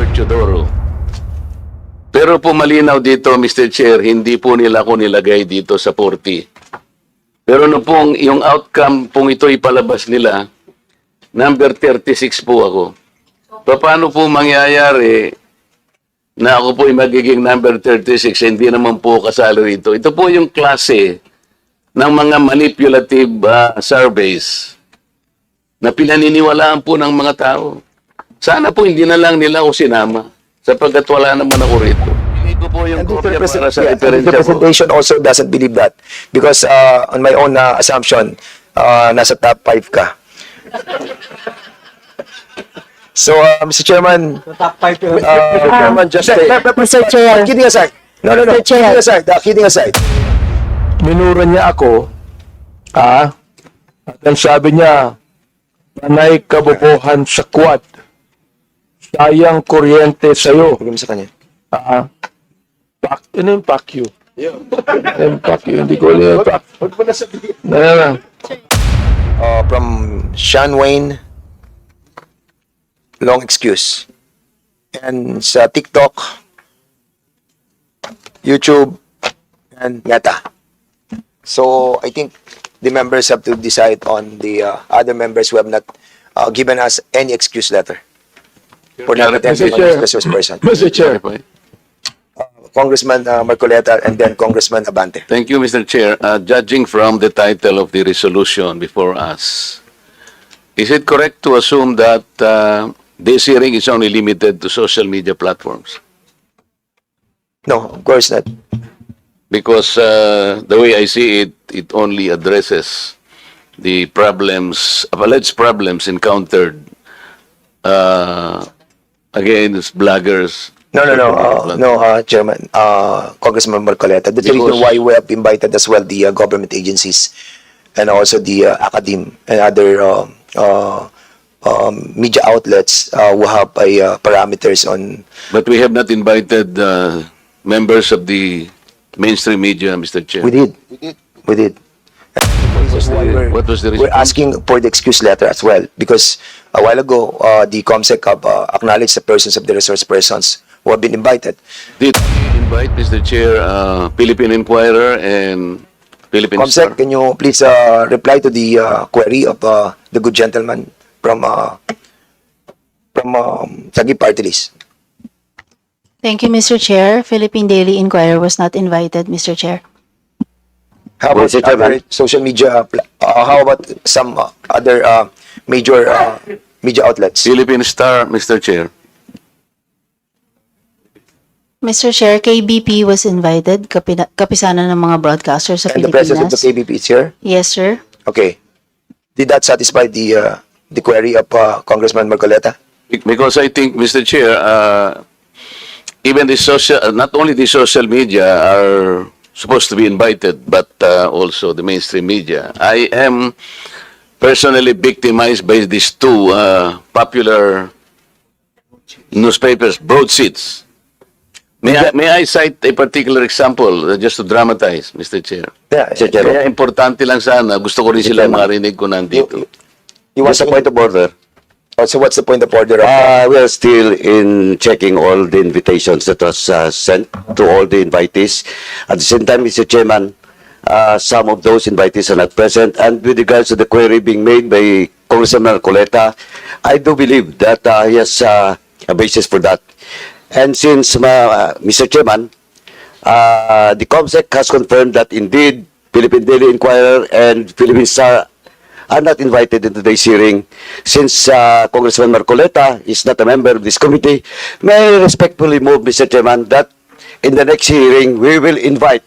Senator Teodoro. Pero po malinaw dito, Mr. Chair, hindi po nila ako nilagay dito sa 40. Pero no pong yung outcome pong ito ipalabas nila, number 36 po ako. Paano po mangyayari na ako po ay magiging number 36, hindi naman po kasalo rito? Ito po yung klase ng mga manipulative surveys na pinaniniwalaan po ng mga tao. Sana po hindi na lang nila ako sinama sapagkat wala naman ako rito. Hindi ko po yung kopya para sa the referensya po. presentation also doesn't believe that because on my own assumption, nasa top 5 ka. So, Mr. Chairman, Top 5 yun. Mr. Chairman, just Mr. Chair. kidding aside. No. Mr. Chair. Kidding aside. Minura niya ako, at ang sabi niya, panay kabobohan sa quad. Sayang kuryente sa'yo. Bigyan mo sa kanya. Ano yung pack you? Yung pack you, hindi ko alam yung pack. Huwag mo na sabihin. Na. From Sean Wayne, long excuse. And sa TikTok, YouTube, and Meta. So, I think the members have to decide on the other members who have not given us any excuse letter for not attending on this resource person. Mr. Chair, Congressman Marcoleta and then Congressman Abante. Thank you, Mr. Chair. Judging from the title of the resolution before us, is it correct to assume that this hearing is only limited to social media platforms? No, of course not. Because the way I see it, it only addresses the problems, alleged problems encountered against bloggers. No, Chairman, Congressman Marcoleta. That's the reason Because- why we have invited as well the government agencies and also the academe and other media outlets who have parameters on. But we have not invited members of the mainstream media, Mr. Chair. We did. What was the We're response? asking for the excuse letter as well because a while ago, the COMSEC have acknowledged the persons of the resource persons who have been invited. Did we invite, Mr. Chair, Philippine Inquirer and Philippine Star? COMSEC, can you please reply to the query of the good gentleman from Sagi Party List? Thank you, Mr. Chair. Philippine Daily Inquirer was not invited, Mr. Chair. How about Mr. Chairman. other social media? How about some other major media outlets? Philippine Star, Mr. Chair. Mr. Chair, KBP was invited, kapisanan ng mga broadcasters sa And the presence of the Pilipinas. KBP is here? Yes, sir. Okay. Did that satisfy the query of Congressman Marcoleta? Because I think, Mr. Chair, even the social, not only the social media are supposed to be invited, but also the mainstream media. I am personally victimized by these two popular newspapers, broadsheets. May I cite a particular example just to dramatize, Mr. Chair? Yeah. Mr. Chair. Kaya importante lang sana, gusto ko rin sila Chairman. marinig ko nandito. You want What's the point of order? So what's the point of order? We are still in checking all the invitations that was sent to all the invitees. At the same time, Mr. Chairman, some of those invitees are not present. And with regards to the query being made by Congressman Coleta, I do believe that he has a basis for that. And since, Mr. Chairman, the COMSEC has confirmed that indeed Philippine Daily Inquirer and Philippine Star are not invited into today's hearing. Since Congressman Marcoleta is not a member of this committee, may I respectfully move, Mr. Chairman, that in the next hearing, we will invite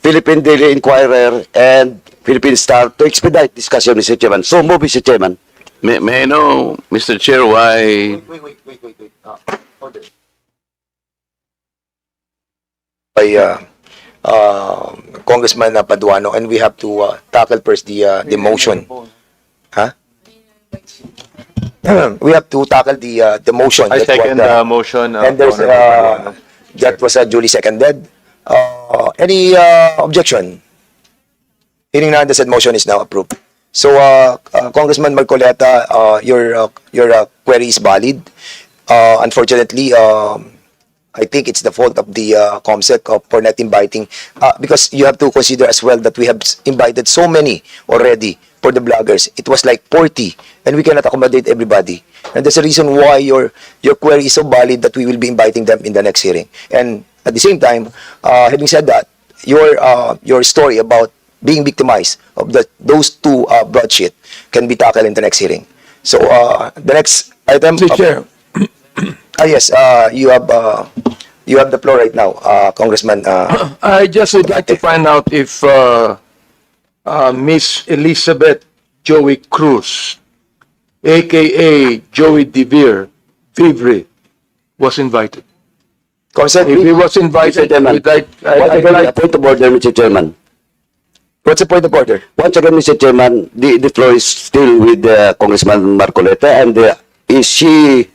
Philippine Daily Inquirer and Philippine Star to expedite discussion, Mr. Chairman. So move, Mr. Chairman. May I know, Mr. Chair, why... Wait. By Congressman Paduano, and we have to tackle first the motion. Huh? We have to tackle the motion. I that second was, the motion. and there's that was duly seconded. Any objection? Hearing none, the said motion is now approved. So, Congressman Marcoleta, your query is valid. Unfortunately, I think it's the fault of the COMSEC for not inviting, because you have to consider as well that we have invited so many already for the bloggers. It was like 40, and we cannot accommodate everybody. And that's the reason why your query is so valid that we will be inviting them in the next hearing. And at the same time, having said that, your story about being victimized of those two broadsheet can be tackled in the next hearing. So the next item. Mr. Chair, Yes, you have the floor right now, Congressman. I just would like to find out if Miss Elizabeth Joey Cruz, aka Joey DeVere, Vivre, was invited. Consent, If he was invited, Mr. Chairman, would I once I'd again, like a point of order, Mr. Chairman. what's the point of order? Once again, Mr. Chairman, the floor is still with Congressman Marcoleta, and is she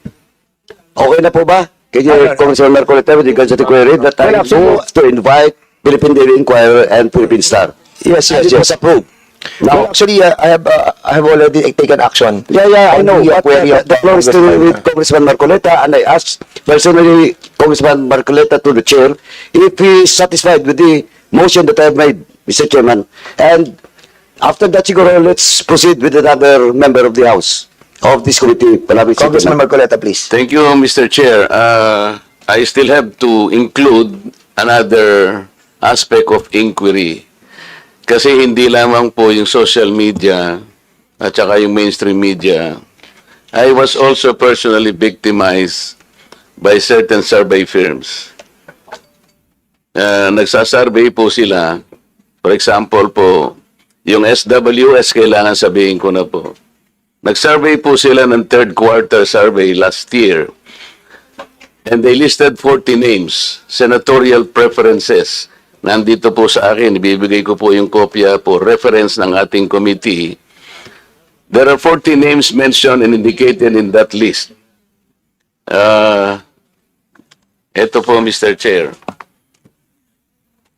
okay na po ba? Kay Congressman Marcoleta with regards to the query that I Well, actually, move to invite Philippine Daily Inquirer and Philippine Star. Yes, It was approved. Well, Now, actually, I have already taken action. I on know, the but query of the floor is still Congressman. with Congressman Marcoleta, and I asked personally Congressman Marcoleta to the chair if he is satisfied with the motion that I have made, Mr. Chairman. And after that, siguro, let's proceed with another member of the House of this committee. Congressman Marcoleta, please. Thank you, Mr. Chair. I still have to include another aspect of inquiry. Kasi hindi lamang po yung social media at saka yung mainstream media. I was also personally victimized by certain survey firms. Nagsasurvey po sila. For example po, yung SWS, kailangan sabihin ko na po. Nag-survey po sila ng third quarter survey last year. And they listed 40 names, senatorial preferences. Nandito po sa akin, ibibigay ko po yung kopya po, reference ng ating committee. There are 40 names mentioned and indicated in that list. Ito po, Mr. Chair.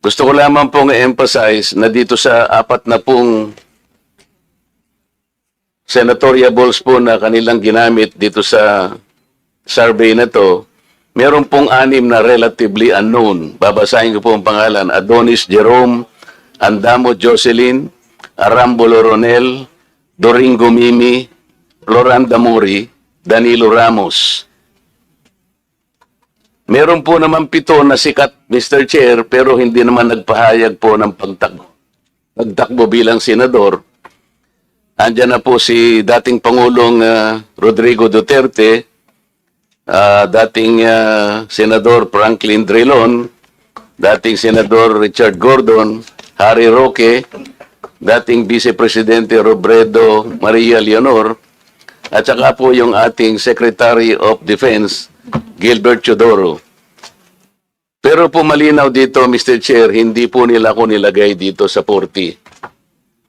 Gusto ko lamang pong i-emphasize na dito sa apat na pong senatoriables po na kanilang ginamit dito sa survey na to, meron pong 6 na relatively unknown. Babasahin ko po ang pangalan. Adonis Jerome, Andamo Jocelyn, Arambulo Ronel, Doringo Mimi, Floranda Mori, Danilo Ramos. Meron po naman 7 na sikat, Mr. Chair, pero hindi naman nagpahayag po ng pagtakbo bilang senador. Andiyan na po si dating Pangulong Rodrigo Duterte, dating Senador Franklin Drilon, dating Senador Richard Gordon, Harry Roque, dating Vice Presidente Robredo Maria Leonor, at saka po yung ating Secretary of Defense, Gilbert Chodoro. Pero po malinaw dito, Mr. Chair, hindi po nila ako nilagay dito sa 40.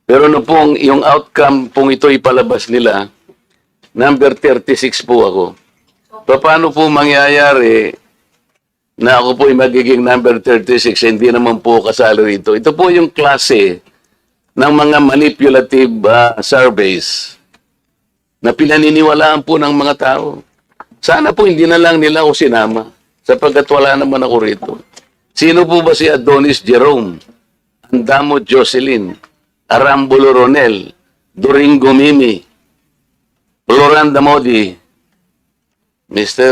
Pero no pong yung outcome pong ito ipalabas nila, number 36 po ako. Paano po mangyayari na ako po ay magiging number 36, hindi naman po kasali rito? Ito po yung klase ng mga manipulative surveys na pinaniniwalaan po ng mga tao. Sana po hindi na lang nila ako sinama sapagkat wala naman ako rito. Sino po ba si Adonis Jerome, Andamo Jocelyn, Arambulo Ronel, Doringo Mimi, Floranda Modi, Mr.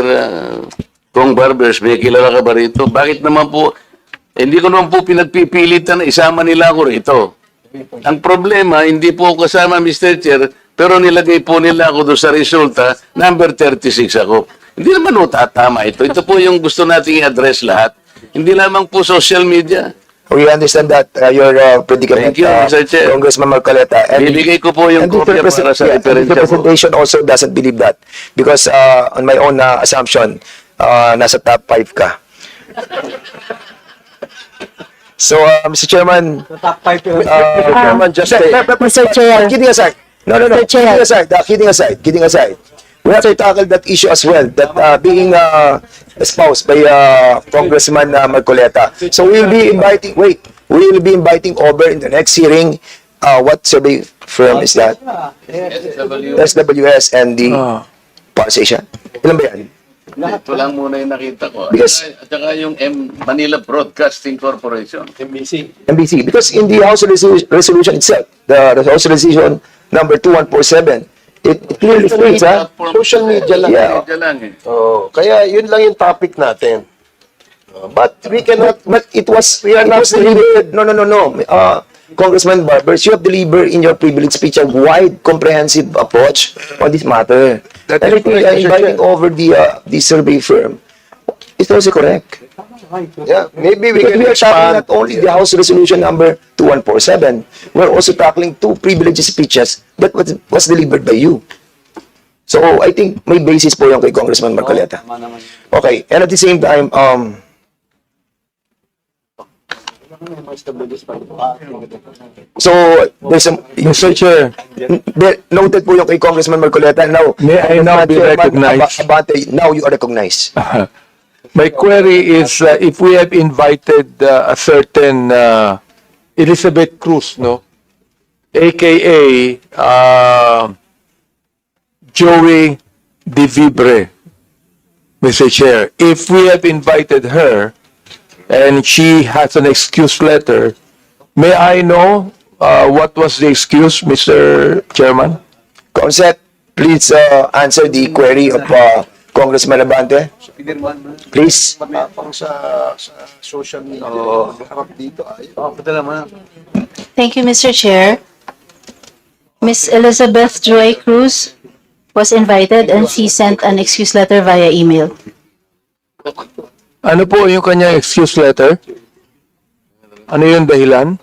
Kong Barbers, may kilala ka ba rito? Bakit naman po, hindi ko naman po pinagpipilitan na isama nila ako rito. Ang problema, hindi po ako kasama, Mr. Chair, pero nilagay po nila ako doon sa resulta, number 36 ako. Hindi naman po tatama ito. Ito po yung gusto nating i-address lahat. Hindi lamang po social media. We understand that your predicament, Thank you, Mr. Chair. Congressman Marcoleta. Bibigay ko po yung and the kopya para sa the referensya po. representation also doesn't believe that. Because on my own assumption, nasa top 5 ka. So, Mr. Chairman, Mr. Chairman, just Mr. Chair. kidding aside. No. Mr. Chair. Kidding aside. We have to tackle that issue as well, that being espoused by Congressman Marcoleta. So we will be inviting over in the next hearing, what survey firm is that? SWS and the Pulse Asia. Ilan ba yan? Ito lang muna yung nakita ko. Yes. At saka yung Manila Broadcasting Corporation. MBC. Because in the House resolution itself, the House resolution number 2147, it clearly states, Social media lang. Yeah. Media lang eh. Oh, kaya yun lang yung topic natin. But we cannot, but it was, We are it not was delivered. No. Congressman Barbers, you have delivered in your privilege speech a wide, comprehensive approach on this matter. That And I is think correct, Mr. inviting Chair. over the survey firm is also correct. yeah, maybe we Because can we are tackling expand. not only the House Resolution number 2147, we're also tackling two privileged speeches that was delivered by you. So I think may basis po yung kay Congressman Marcoleta. Okay, and at the same time, so there's some, Mr. Chair, noted po yung kay Congressman Marcoleta. Now, May I now be Chairman recognized? Abante, now you are recognized. my query is if we have invited a certain Elizabeth Cruz, no, aka Joey De Vibre, Mr. Chair, if we have invited her and she has an excuse letter, may I know what was the excuse, Mr. Chairman? Concept, please answer the query of Congressman Abante. Please. Thank you, Mr. Chair. Miss Elizabeth Joy Cruz was invited and she sent an excuse letter via email. Ano po yung kanyang excuse letter? Ano yung dahilan?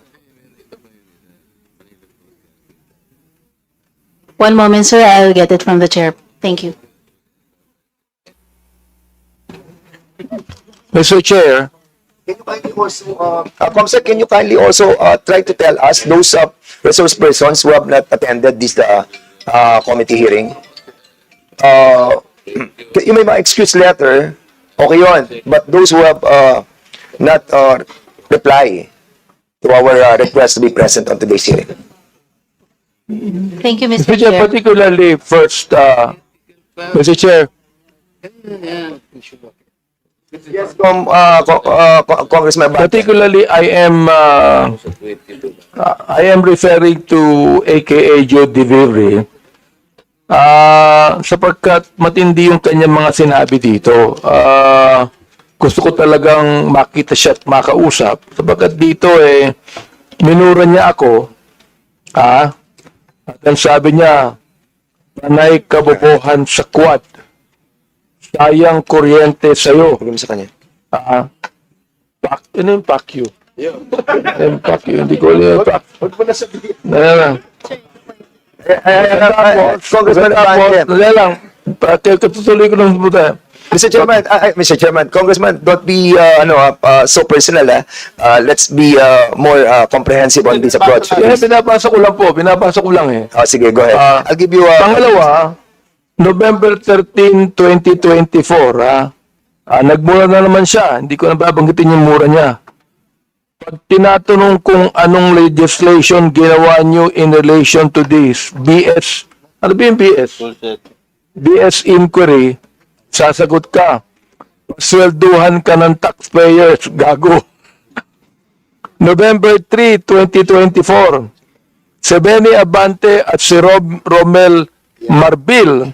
One moment, sir. I'll get it from the chair. Thank you. Mr. Chair, Can you kindly also, Comsec, can you kindly also try to tell us those resource persons who have not attended this committee hearing? Yung may mga excuse letter, okay yun. But those who have not reply to our request to be present on today's hearing. Thank you, Mr. Mr. Chair, Chair. particularly first, Mr. Chair, Yes, Congressman Abante. particularly I am referring to AKA Joe De Vivre sapagkat matindi yung kanyang mga sinabi dito. Gusto ko talagang makita siya at makausap sapagkat dito minura niya ako at ang sabi niya panay kabobohan sa quad, sayang kuryente sa'yo. Bigyan mo sa kanya. Ano yung pack you? Yung pack you, hindi ko alam yung pack. Huwag mo na sabihin. Congressman Abante. Dali lang. Katutuloy ko lang puta. Mr. Chairman, Congressman, don't be so personal. Let's be more comprehensive on this approach. Binabasa ko lang eh. Sige, go ahead. I'll give you Pangalawa, November 13, 2024, nagmura na naman siya. Hindi ko na babanggitin yung mura niya. Pag tinatanong kung anong legislation ginawa niyo in relation to this, BS, ano ba yung BS? BS inquiry, sasagot ka. Swelduhan ka ng taxpayers, gago. November 3, 2024, si Benny Abante at si Romel Marbil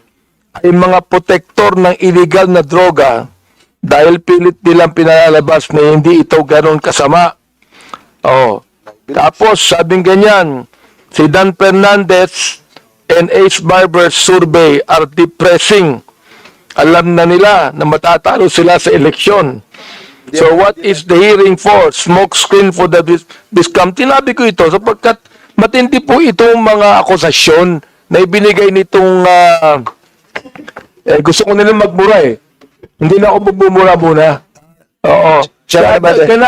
ay mga protektor ng illegal na droga dahil pilit nilang pinalalabas na hindi ito ganoon kasama. Tapos, sabing ganyan, si Dan Fernandez and Ace Barber's survey are depressing. Alam na nila na matatalo sila sa eleksyon. So what is the hearing for? Smoke screen for the discount. Tinabi ko ito sapagkat matindi po itong mga akusasyon na ibinigay nitong gusto ko nilang magmura eh. Hindi na ako magmumura muna. Oo.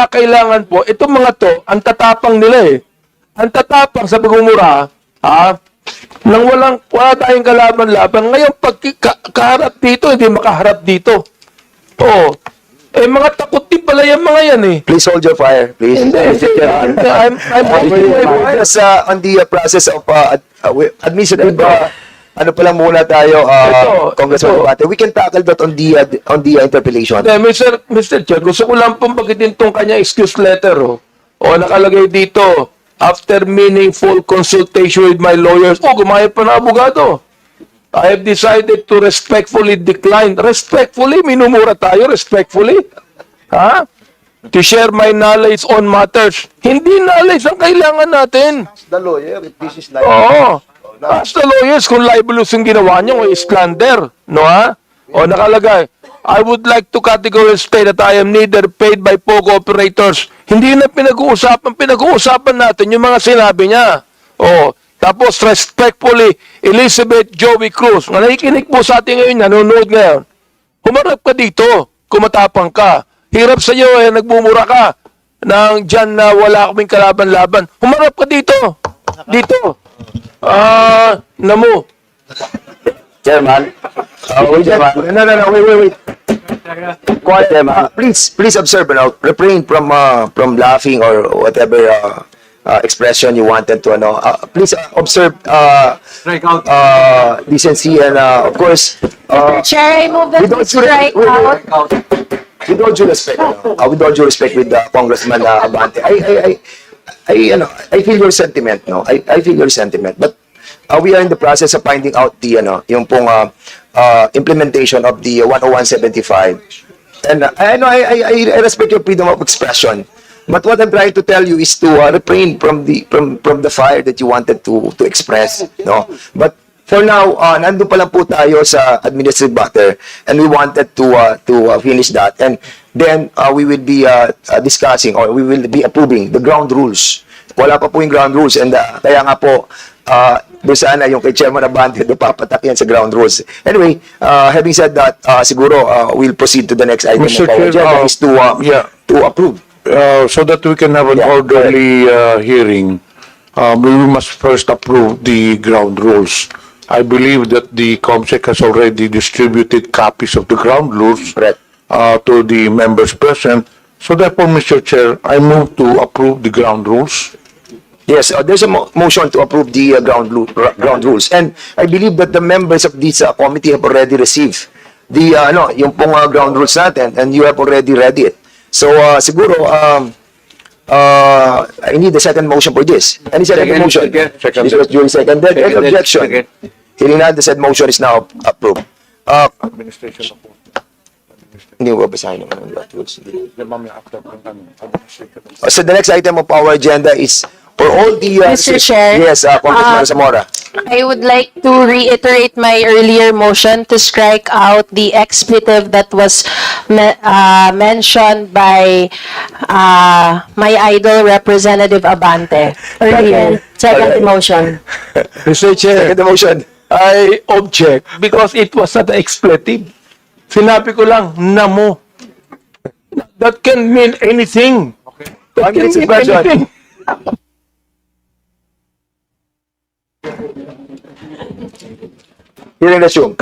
Kailangan po, itong mga to, ang tatapang nila eh. Ang tatapang sa pagmumura, nang wala tayong kalaban-laban. Ngayon, pag kaharap dito, hindi makaharap dito. Oo. Mga takot din pala yung mga yan eh. Please hold your fire, please. Hindi, I'm Just on the process of administrative ano pa lang muna tayo, Congressman ito. Abante. We can tackle that on the interpellation. Mr. Chair, gusto ko lang pong bagitin tong kanya excuse letter. O nakalagay dito, after meaningful consultation with my lawyers, gumaya pa na abogado. I have decided to respectfully decline. Respectfully? Minumura tayo, respectfully? Ha? To share my knowledge on matters. Hindi knowledge ang kailangan natin. The lawyer, if this is like... Oo. Ask the lawyers kung libelous yung ginawa niyo o slander. No ha? O nakalagay, I would like to categorically state that I am neither paid by POGO operators. Hindi yun ang pinag-uusapan. Pinag-uusapan natin yung mga sinabi niya. O, tapos respectfully, Elizabeth Joey Cruz. Nga nakikinig po sa atin ngayon, nanonood ngayon. Humarap ka dito, kumatapang ka. Hirap sa iyo, nagbumura ka nang dyan na wala kaming kalaban-laban. Humarap ka dito. Dito. Namo. Chairman. No, wait. Quiet, Chairman. Please observe, refrain from laughing or whatever expression you wanted to, please observe decency and, of course, Chair, I move that with we all due strike out. with all due respect, with all due respect with Congressman Abante, I feel your sentiment, no? I feel your sentiment, but we are in the process of finding out the, yung pong implementation of the 10175. And I respect your freedom of expression. But what I'm trying to tell you is to refrain from the fire that you wanted to express, no? But for now, nandun pa lang po tayo sa administrative matter, and we wanted to finish that, and then we will be discussing, or we will be approving the ground rules. Wala pa po yung ground rules, and kaya nga po doon sana yung kay Chairman Abante doon papatak yan sa ground rules. Anyway, having said that, siguro we'll proceed to the next item Mr. of our Chair, agenda, is to approve. So that we can have an Yeah, orderly hearing, we must first approve the ground rules. I believe that the COMSEC has already distributed copies of the ground rules Correct. to the members present. So therefore, Mr. Chair, I move to approve the ground rules. Yes, there's a motion to approve the ground rules, and I believe that the members of this committee have already received the yung pong ground rules natin, and you have already read it. So siguro I need a second motion for this. Any second motion? Second. This was duly seconded. Any objection? Hearing none, the said motion is now approved. Administration of Hindi ko babasahin naman ang ground rules. So the next item of our agenda is for all the Mr. Chair, yes, Congressman Zamora. I would like to reiterate my earlier motion to strike out the expletive that was mentioned by my idol, Representative Abante, earlier. Second motion. Mr. Chair, Second motion. I object because it was not expletive. Sinabi ko lang, namo. That can mean anything. That 1 can minute mean suspension. anything. Hearing resumed.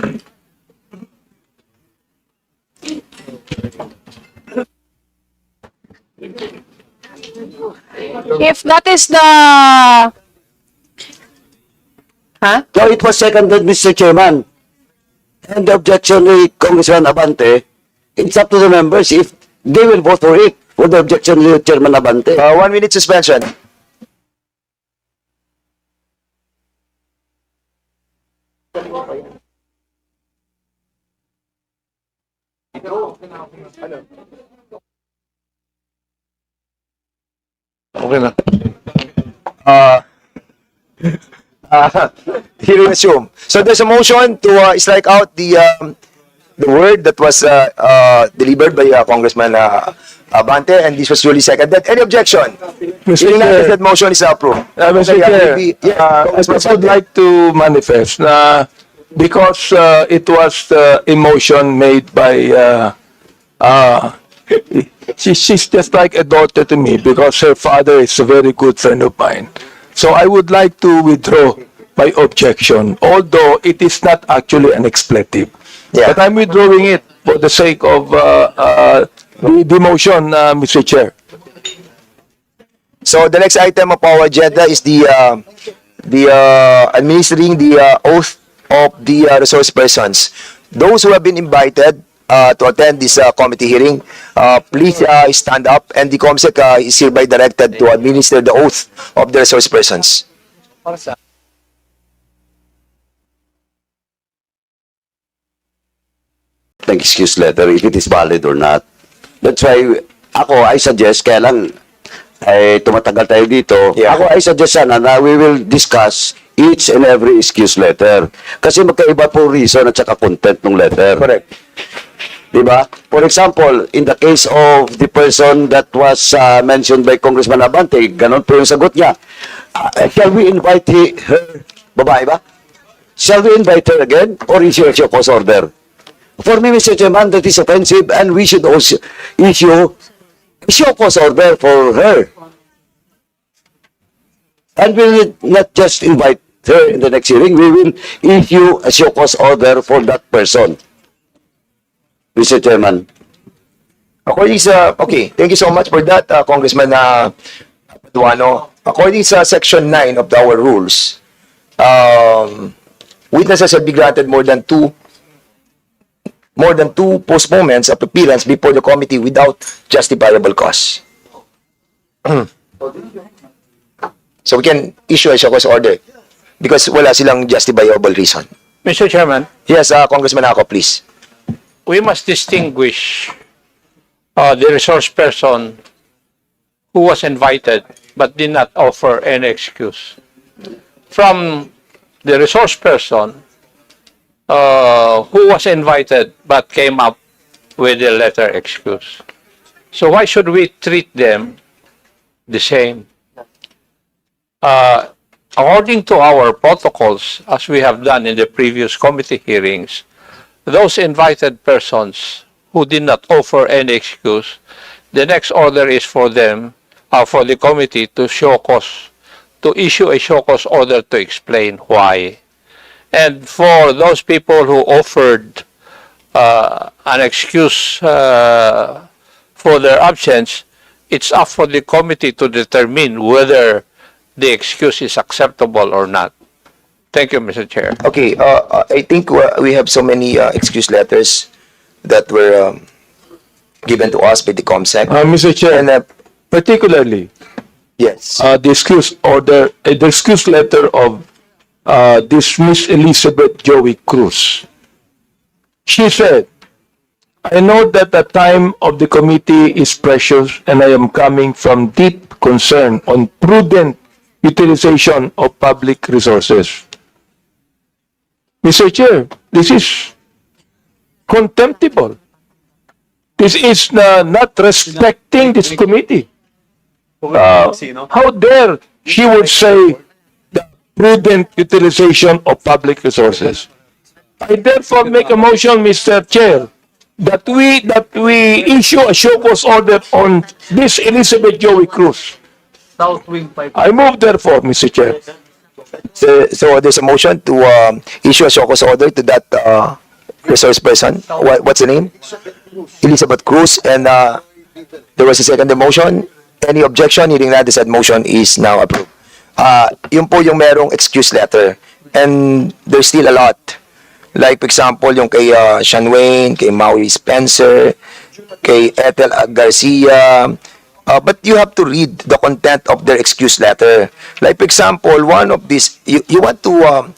If that is the... Huh? No, it was seconded, Mr. Chairman. And the objection with Congressman Abante, it's up to the members if they will vote for it, for the objection with Chairman Abante. 1 minute suspension. Okay na. Hearing resumed. So there's a motion to strike out the word that was delivered by Congressman Abante, and this was duly seconded. Any objection? Mr. Hearing none, Chair. that motion is approved. Mr. Okay, Chair, yeah, I Congressman would Abante. like to manifest na because it was a motion made by she's just like a daughter to me because her father is a very good friend of mine. So I would like to withdraw my objection, although it is not actually an expletive. Yeah. But I'm withdrawing it for the sake of the motion, Mr. Chair. So the next item of our agenda is the administering the oath of the resource persons. Those who have been invited to attend this committee hearing, please stand up, and the COMSEC is hereby directed to administer the oath of the resource persons. Ng excuse letter, if it is valid or not. That's why, I suggest, kaya lang, tumatagal tayo dito. Yeah. I suggest sana na we will discuss each and every excuse letter. Kasi magkaiba po reason at saka content ng letter. Correct. Diba? For example, in the case of the person that was mentioned by Congressman Abante, ganon po yung sagot niya. Shall we invite her? Babae ba? Shall we invite her again or issue a show cause order? For me, Mr. Chairman, that is offensive, and we should also issue a show cause order for her. And we will not just invite her in the next hearing, we will issue a show cause order for that person. Mr. Chairman. According sa, okay, thank you so much for that, Congressman Paduano. According sa Section 9 of our rules, witnesses shall be granted more than two postponements of appearance before the committee without justifiable cause. So we can issue a show cause order because wala silang justifiable reason. Mr. Chairman, Yes, Congressman Ako, please. we must distinguish the resource person who was invited but did not offer any excuse from the resource person who was invited but came up with a letter excuse. So why should we treat them the same? According to our protocols, as we have done in the previous committee hearings, those invited persons who did not offer any excuse, the next order is for them, for the committee to issue a show cause order to explain why. And for those people who offered an excuse for their absence, it's up for the committee to determine whether the excuse is acceptable or not. Thank you, Mr. Chair. Okay, I think we have so many excuse letters that were given to us by the COMSEC. Mr. Chair, And particularly, yes, the excuse order, the excuse letter of this Miss Elizabeth Joey Cruz. She said, I know that the time of the committee is precious and I am coming from deep concern on prudent utilization of public resources. Mr. Chair, this is contemptible. This is not respecting this committee. How dare she would say the prudent utilization of public resources? I therefore make a motion, Mr. Chair, that we issue a show cause order on this Elizabeth Joey Cruz. I move therefore, Mr. Chair. so there's a motion to issue a show cause order to that resource person. What's the name? Elizabeth Cruz. And there was a second motion. Any objection? Hearing that, the said motion is now approved. Yun po yung merong excuse letter. And there's still a lot. Like, for example, yung kay Sean Wayne, kay Maui Spencer, kay Ethel Garcia. But you have to read the content of their excuse letter. Like, for example, one of these, you want to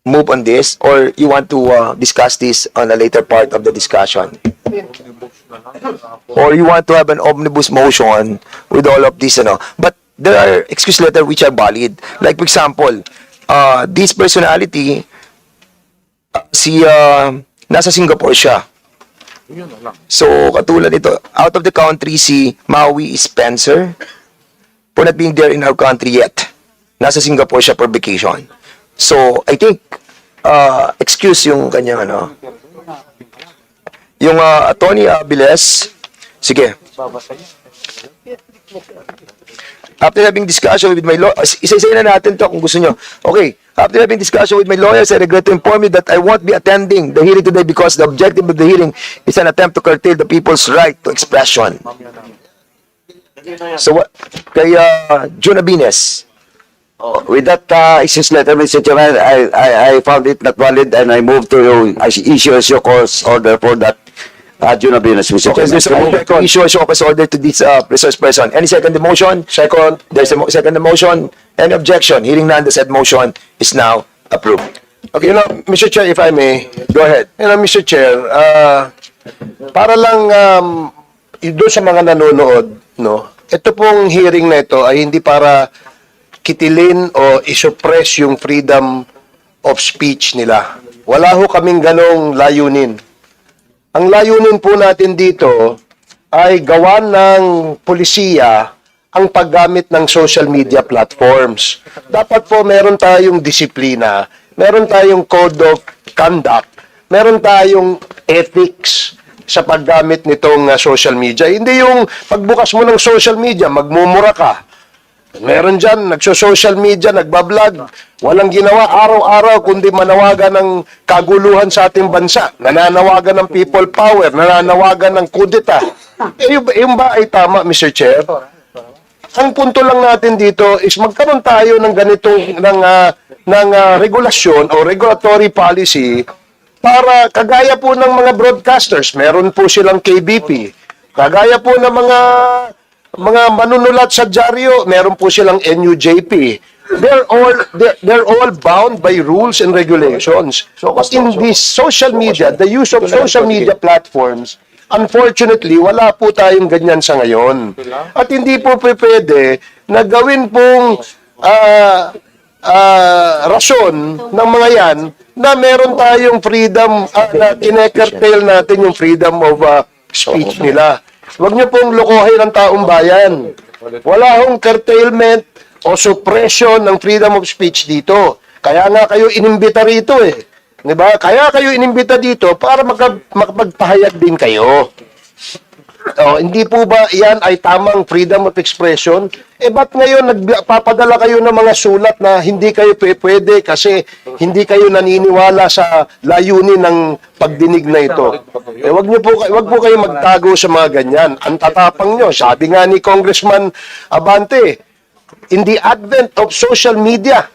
move on this, or you want to discuss this on a later part of the discussion? Or you want to have an omnibus motion with all of this, But there are excuse letters which are valid. Like, for example, this personality, nasa Singapore siya. So, katulad ito, out of the country, si Maui Spencer, for not being there in our country yet. Nasa Singapore siya for vacation. So, I think, excuse yung kanyang, yung Tony Abiles, sige. After having discussion with my lawyer, isa-isa na natin to kung gusto nyo. Okay, after having discussion with my lawyers, I regret to inform you that I won't be attending the hearing today because the objective of the hearing is an attempt to curtail the people's right to expression. So, kay June Abines, With that excuse letter, Mr. Chairman, I found it not valid and I move to issue a show cause order for that June Abinas, Mr. Okay, there's a Chairman. motion to issue a show cause order to this resource person. Any second the motion? Second. There's a second the motion. Any objection? Hearing none, the said motion is now approved. Okay, Mr. Chair, if I may. Go ahead. Mr. Chair, para lang doon sa mga nanonood, no, ito pong hearing na ito ay hindi para kitilin o isuppress yung freedom of speech nila. Wala ho kaming ganong layunin. Ang layunin po natin dito ay gawan ng polisiya ang paggamit ng social media platforms. Dapat po meron tayong disiplina, meron tayong code of conduct, meron tayong ethics sa paggamit nitong social media. Hindi yung pagbukas mo ng social media, magmumura ka. Meron dyan, nagso-social media, nagbablog, walang ginawa araw-araw kundi manawagan ng kaguluhan sa ating bansa, nananawagan ng people power, nananawagan ng kudeta. Yung ba ay tama, Mr. Chair? Ang punto lang natin dito is magkaroon tayo ng ganitong ng regulasyon o regulatory policy para kagaya po ng mga broadcasters, meron po silang KBP. Kagaya po ng mga manunulat sa dyaryo, meron po silang NUJP. They're all bound by rules and regulations. But in this social media, the use of social media platforms, unfortunately, wala po tayong ganyan sa ngayon. At hindi po pwede na gawin pong rason ng mga yan na meron tayong freedom, na kine-curtail natin yung freedom of speech nila. Huwag niyo pong lokohin ang taong bayan. Wala hong curtailment o suppression ng freedom of speech dito. Kaya nga kayo inimbita rito eh. Diba? Kaya kayo inimbita dito para makapagpahayag din kayo. Hindi po ba yan ay tamang freedom of expression? Ba't ngayon nagpapadala kayo ng mga sulat na hindi kayo pwede kasi hindi kayo naniniwala sa layunin ng pagdinig na ito? Wag po kayo magtago sa mga ganyan. Ang tatapang nyo. Sabi nga ni Congressman Abante, in the advent of social media,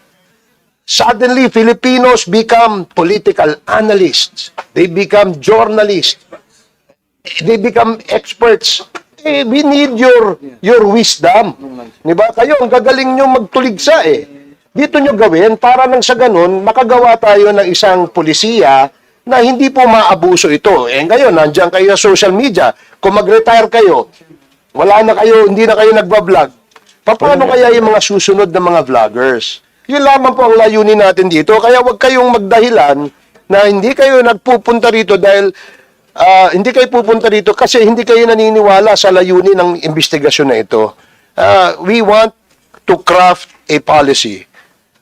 suddenly Filipinos become political analysts. They become journalists. They become experts. We need your wisdom. Diba? Kayo, ang gagaling nyo magtuligsa eh. Dito nyo gawin para nang sa ganun, makagawa tayo ng isang polisiya na hindi po maabuso ito. Ngayon, nandiyan kayo sa social media. Kung mag-retire kayo, wala na kayo, hindi na kayo nagbablog. Paano kaya yung mga susunod na mga vloggers? Yun lamang po ang layunin natin dito. Kaya wag kayong magdahilan na hindi kayo nagpupunta rito dahil hindi kayo pupunta dito kasi hindi kayo naniniwala sa layunin ng investigasyon na ito. We want to craft a policy,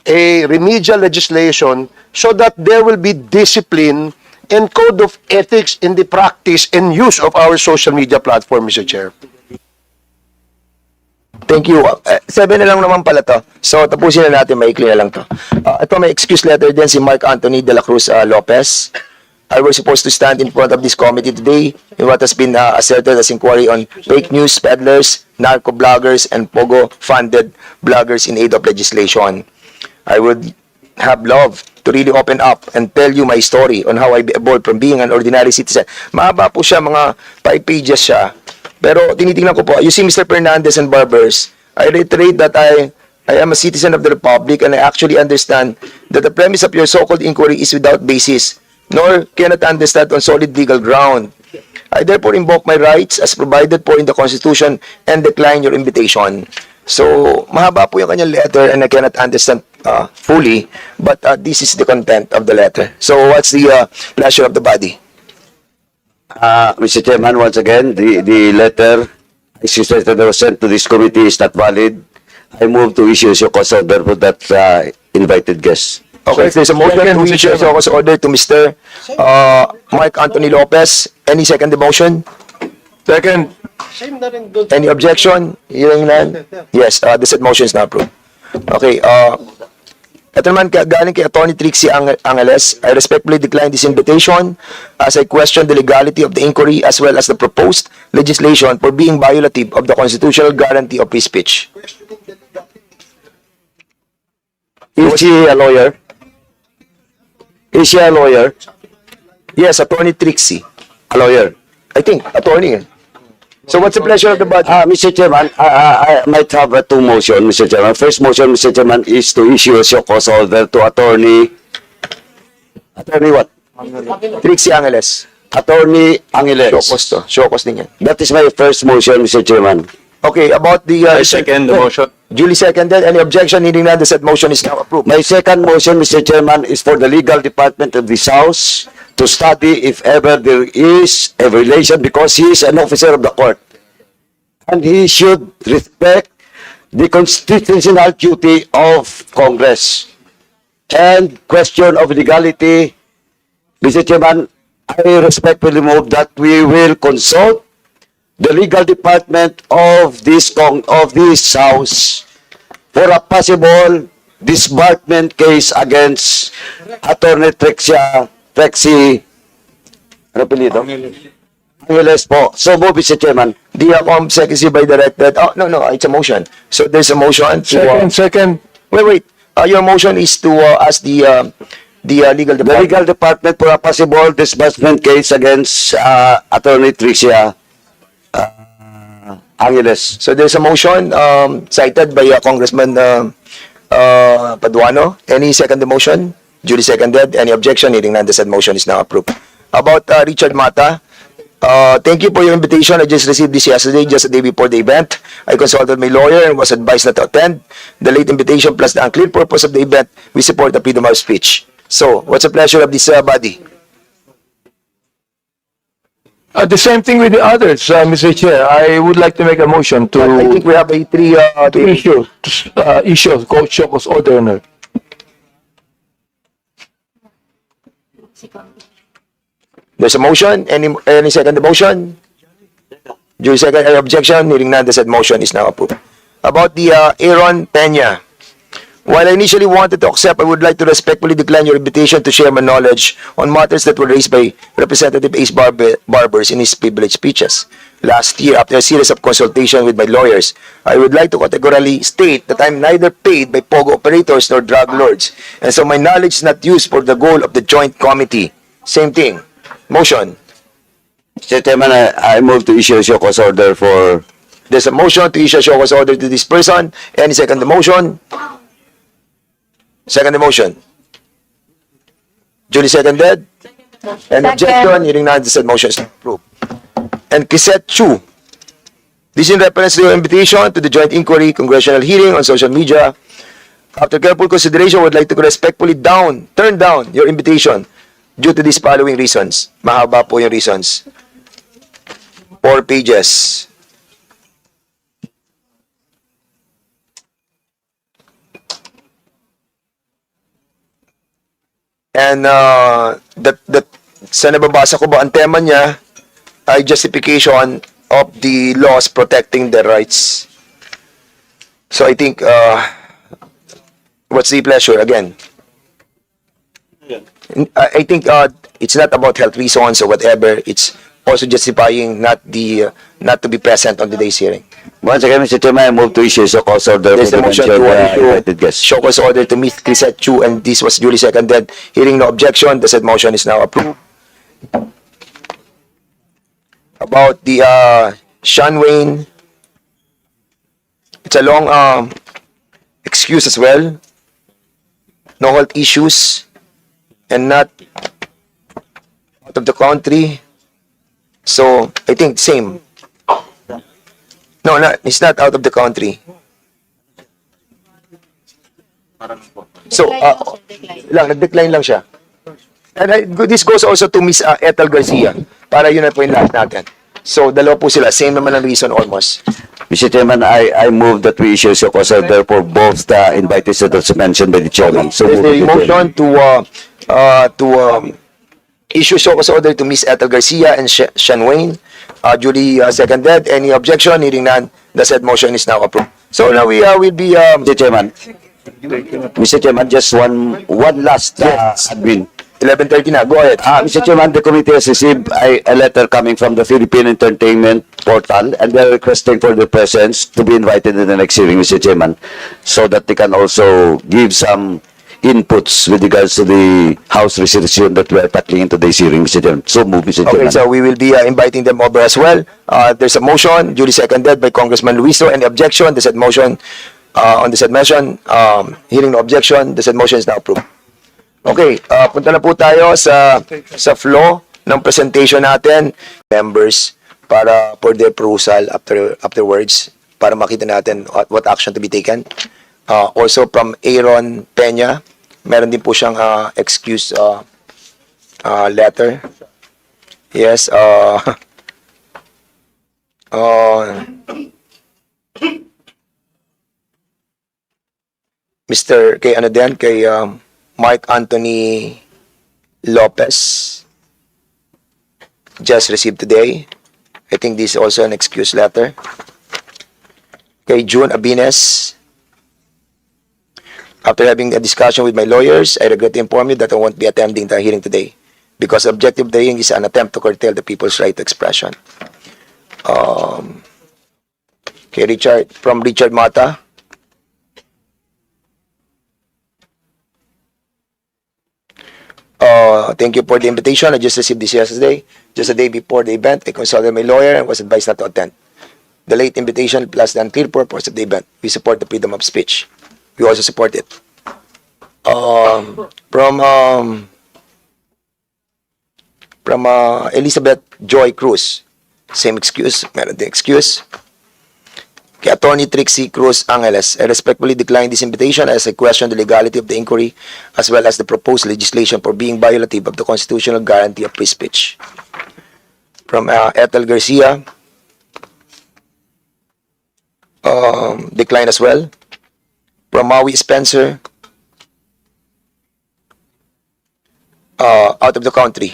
a remedial legislation so that there will be discipline and code of ethics in the practice and use of our social media platform, Mr. Chair. Thank you. 7 na lang naman pala to. So, tapusin na natin, maikli na lang to. Ito may excuse letter din si Mark Anthony de la Cruz Lopez. I was supposed to stand in front of this committee today in what has been asserted as inquiry on fake news peddlers, narco-bloggers, and Pogo-funded bloggers in aid of legislation. I would have loved to really open up and tell you my story on how I evolved from being an ordinary citizen. Mahaba po siya, mga 5 pages siya. Pero tinitingnan ko po, you see Mr. Fernandez and Barbers, I reiterate that I am a citizen of the Republic and I actually understand that the premise of your so-called inquiry is without basis, nor cannot understand on solid legal ground. I therefore invoke my rights as provided for in the Constitution and decline your invitation. So, mahaba po yung kanyang letter and I cannot understand fully, but this is the content of the letter. So, what's the pleasure of the body? Mr. Chairman, once again, the letter, excuse me, that was sent to this committee is not valid. I move to issue a cause order for that invited guest. Okay, there's a motion to issue a cause order to Mr. Mark Anthony Lopez. Any second the motion? Second. Any objection? Hearing none? Yes, the said motion is now approved. Okay, ito naman galing kay Attorney Trixie Angeles. I respectfully decline this invitation as I question the legality of the inquiry as well as the proposed legislation for being violative of the constitutional guarantee of free speech. Is she a lawyer? Is she a lawyer? Yes, Attorney Trixie. A lawyer. I think, attorney. So what's the pleasure of the body? Mr. Chairman, I might have two motions, Mr. Chairman. First motion, Mr. Chairman, is to issue a show cause order to attorney what? Trixie Angeles. Attorney Angeles. Shokos to. Shokos din yan. That is my first motion, Mr. Chairman. Okay, about the... I second the motion. Duly seconded. Any objection? Hearing none, the said motion is now approved. My second motion, Mr. Chairman, is for the legal department of this House to study if ever there is a violation because he is an officer of the court. And he should respect the constitutional duty of Congress. And question of legality, Mr. Chairman, I respectfully move that we will consult the legal department of this House for a possible disbarment case against Attorney Trixie, ano apelyido? Angeles po. So move, Mr. Chairman. The COMSEC is hereby directed. Oh, no, it's a motion. So there's a motion to... Second. Wait. Your motion is to ask the legal The department. legal department for a possible disbursement case against Attorney Trixie Angeles. So there's a motion cited by Congressman Paduano. Any second the motion? Duly seconded. Any objection? Hearing none, the said motion is now approved. About Richard Mata, thank you for your invitation. I just received this yesterday, just a day before the event. I consulted my lawyer and was advised not to attend. The late invitation plus the unclear purpose of the event, we support the freedom of speech. So, what's the pleasure of this body? The same thing with the others, Mr. Chair. I would like to make a motion I think to we have a issue show cause order. There's a motion. Any second the motion? Duly second. Any objection? Hearing none, the said motion is now approved. About the Aaron Peña. While I initially wanted to accept, I would like to respectfully decline your invitation to share my knowledge on matters that were raised by Representative Ace Barbers in his privileged speeches. Last year, after a series of consultation with my lawyers, I would like to categorically state that I'm neither paid by POGO operators nor drug lords, and so my knowledge is not used for the goal of the joint committee. Same thing. Motion. Mr. Chairman, I move to issue a show cause order for... There's a motion to issue a show cause order to this person. Any second the motion? Second the motion. Duly seconded. And objection, hearing none, the said motion is approved. And Kisette Chu. This in reference to your invitation to the joint inquiry congressional hearing on social media. After careful consideration, I would like to respectfully turn down your invitation due to these following reasons. Mahaba po yung reasons. 4 pages. And sa nababasa ko ba, ang tema niya ay justification of the laws protecting their rights. So I think, what's the pleasure again? I think it's not about health reasons or whatever. It's also justifying not to be present on today's hearing. Once again, Mr. Chairman, I move to issue a show cause order There's for a the motion mentioned to invited guests. show cause order to Ms. Chrisette Chu, and this was duly seconded. Hearing no objection, the said motion is now approved. About the Sean Wayne, it's a long excuse as well. No health issues and not out of the country. So I think same. No, it's not out of the country. So, nag-decline lang siya. And this goes also to Miss Ethel Garcia, para yun na po yung lahat natin. So, dalawa po sila. Same naman ang reason almost. Mr. Chairman, I move that we issue a show cause order for both the invitees that was mentioned by the chairman. So There's move, a Mr. Chairman. motion to issue show cause order to Miss Ethel Garcia and Sean Wayne. Duly seconded. Any objection? Hearing none, the said motion is now approved. So now we will be... Mr. Chairman, just one last admin. 11:30 na. Go ahead. Mr. Chairman, the committee has received a letter coming from the Philippine Entertainment Portal, and they're requesting for their presence to be invited in the next hearing, Mr. Chairman, so that they can also give some inputs with regards to the House resolution that we are tackling in today's hearing, Mr. Chairman. So move, Mr. Okay, Chairman. so we will be inviting them over as well. There's a motion duly seconded by Congressman Luiso. Any objection? The said motion, on the said motion, hearing no objection, the said motion is now approved. Okay, punta na po tayo sa flow ng presentation natin, members, para for the perusal afterwards, para makita natin what action to be taken. Also from Aaron Peña, meron din po siyang excuse letter. Yes, Mr. kay ano din, kay Mark Anthony Lopez, just received today. I think this is also an excuse letter. Kay June Abines, after having a discussion with my lawyers, I regret to inform you that I won't be attending the hearing today because the objective of the hearing is an attempt to curtail the people's right to expression. Kay Richard, from Richard Mata, thank you for the invitation. I just received this yesterday. Just a day before the event, I consulted my lawyer and was advised not to attend. The late invitation plus the unclear purpose of the event. We support the freedom of speech. We also support it. From Elizabeth Joy Cruz, same excuse, meron din excuse. Kay Attorney Trixie Cruz Angeles, I respectfully decline this invitation as I question the legality of the inquiry as well as the proposed legislation for being violative of the constitutional guarantee of free speech. From Ethel Garcia, decline as well. From Maui Spencer, out of the country.